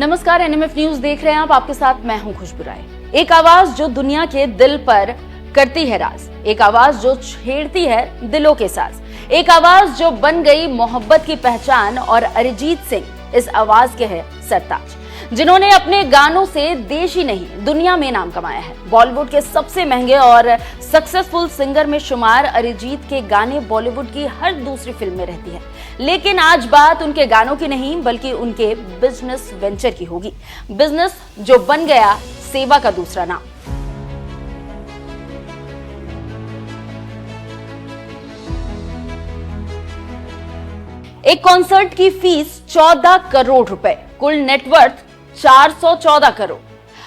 नमस्कार, NMF news देख रहे हैं आप। आपके साथ मैं हूं खुशबू राय। एक आवाज जो दुनिया के दिल पर करती है राज, एक आवाज जो छेड़ती है दिलों के साज, एक आवाज जो बन गई मोहब्बत की पहचान। और अरिजीत सिंह इस आवाज के है सरताज, जिन्होंने अपने गानों से देश ही नहीं दुनिया में नाम कमाया है। बॉलीवुड के सबसे महंगे और सक्सेसफुल सिंगर में शुमार अरिजीत के गाने बॉलीवुड की हर दूसरी फिल्म में रहती है। लेकिन आज बात उनके गानों की नहीं बल्कि उनके बिजनेस वेंचर की होगी, बिजनेस जो बन गया सेवा का दूसरा नाम। एक कॉन्सर्ट की फीस 14 करोड़ रुपए, कुल नेटवर्थ 414 करोड़।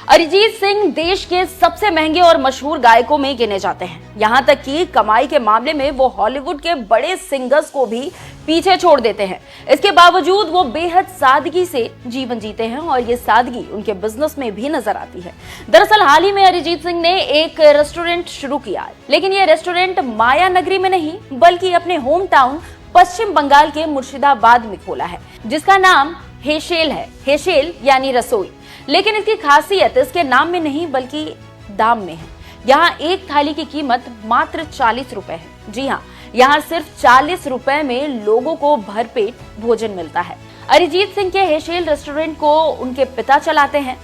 अरिजीत सिंह देश के सबसे महंगे और मशहूर गायकों में गिने जाते हैं। यहां तक कि कमाई के मामले में वो हॉलीवुड के बड़े सिंगर्स को भी पीछे छोड़ देते हैं। इसके बावजूद वो बेहद सादगी से जीवन जीते हैं और ये सादगी उनके बिजनेस में भी नजर आती है। दरअसल हाल ही में अरिजीत सिंह ने एक रेस्टोरेंट शुरू किया, लेकिन ये रेस्टोरेंट माया नगरी में नहीं बल्कि अपने होम टाउन पश्चिम बंगाल के मुर्शिदाबाद में खोला है, जिसका नाम हेशेल है। हेशेल यानी रसोई। लेकिन इसकी खासियत इसके नाम में नहीं बल्कि दाम में है। यहाँ एक थाली की कीमत मात्र 40 रुपए है। जी हाँ, यहाँ सिर्फ 40 रुपए में लोगों को भरपेट भोजन मिलता है। अरिजीत सिंह के हेशेल रेस्टोरेंट को उनके पिता चलाते हैं।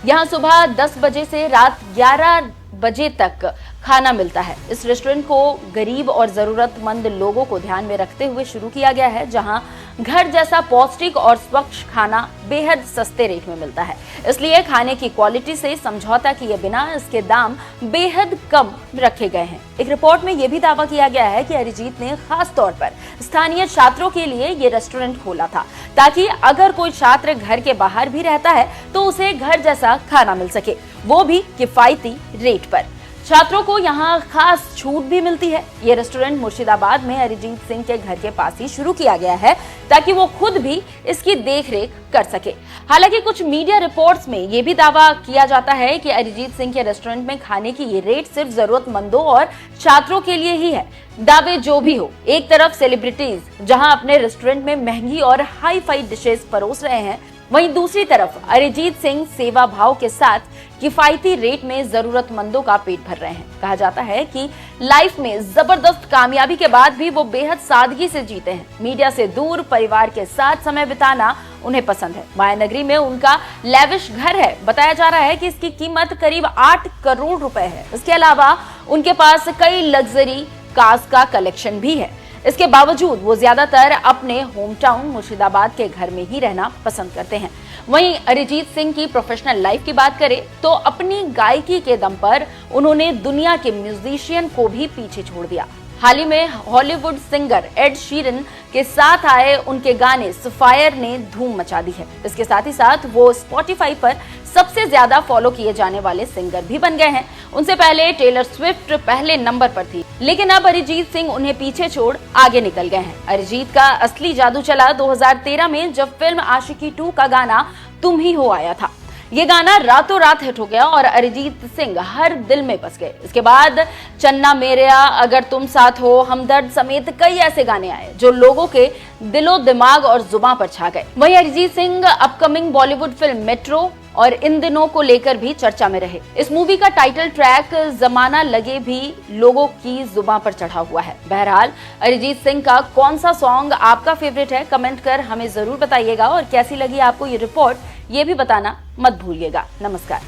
यहाँ सुबह 10 बजे से रात 11 बजे तक खाना मिलता है। इस रेस्टोरेंट को गरीब और जरूरतमंद लोगों को ध्यान में रखते हुए शुरू किया गया है, जहां घर जैसा पौष्टिक और स्वच्छ खाना बेहद सस्ते रेट में मिलता है। इसलिए खाने की क्वालिटी से समझौता किए बिना इसके दाम बेहद कम रखे गए हैं। एक रिपोर्ट में यह भी दावा किया गया है कि अरिजीत ने खास तौर पर स्थानीय छात्रों के लिए ये रेस्टोरेंट खोला था, ताकि अगर कोई छात्र घर के बाहर भी रहता है तो उसे घर जैसा खाना मिल सके, वो भी किफायती रेट पर। छात्रों को यहाँ खास छूट भी मिलती है। ये रेस्टोरेंट मुर्शिदाबाद में अरिजीत सिंह के घर के पास ही शुरू किया गया है, ताकि वो खुद भी इसकी देखरेख कर सके। हालांकि कुछ मीडिया रिपोर्ट्स में ये भी दावा किया जाता है कि अरिजीत सिंह के रेस्टोरेंट में खाने की ये रेट सिर्फ जरूरतमंदों और छात्रों के लिए ही है। दावे जो भी हो, एक तरफ सेलिब्रिटीज जहां अपने रेस्टोरेंट में महंगी और हाई फाई डिशेस परोस रहे हैं, वहीं दूसरी तरफ अरिजीत सिंह सेवा भाव के साथ किफायती रेट में जरूरतमंदों का पेट भर रहे हैं। कहा जाता है कि लाइफ में जबरदस्त कामयाबी के बाद भी वो बेहद सादगी से जीते हैं। मीडिया से दूर परिवार के साथ समय बिताना उन्हें पसंद है। माया नगरी में उनका लेविश घर है। बताया जा रहा है कि इसकी कीमत करीब 8 करोड़ रुपए है। इसके अलावा उनके पास कई लग्जरी कार्स का कलेक्शन भी है। इसके बावजूद वो ज्यादातर अपने होम टाउन मुर्शिदाबाद के घर में ही रहना पसंद करते हैं। वहीं अरिजीत सिंह की प्रोफेशनल लाइफ की बात करें तो अपनी गायकी के दम पर उन्होंने दुनिया के म्यूजिशियन को भी पीछे छोड़ दिया। हाल ही में हॉलीवुड सिंगर एड शीरन के साथ आए उनके गाने सफायर ने धूम मचा दी है। इसके साथ ही साथ वो स्पॉटिफाई पर सबसे ज्यादा फॉलो किए जाने वाले सिंगर भी बन गए हैं। उनसे पहले टेलर स्विफ्ट पहले नंबर पर थी, लेकिन अब अरिजीत सिंह उन्हें पीछे छोड़ आगे निकल गए हैं। अरिजीत का असली जादू चला 2013 में, जब फिल्म आशिकी 2 का गाना तुम ही हो आया था। ये गाना रातों रात हिट हो गया और अरिजीत सिंह हर दिल में बस गए। इसके बाद चन्ना मेरेया, अगर तुम साथ हो, हमदर्द समेत कई ऐसे गाने आए जो लोगों के दिलो दिमाग और जुबान पर छा गए। वहीं Arijit Singh upcoming Bollywood film metro और इन दिनों को लेकर भी चर्चा में रहे। इस मूवी का टाइटल ट्रैक जमाना लगे भी लोगों की जुबान पर चढ़ा हुआ है। बहरहाल अरिजीत सिंह का कौन सा सॉन्ग आपका फेवरेट है, कमेंट कर हमें जरूर बताइएगा। और कैसी लगी आपको ये रिपोर्ट, ये भी बताना मत भूलिएगा। नमस्कार।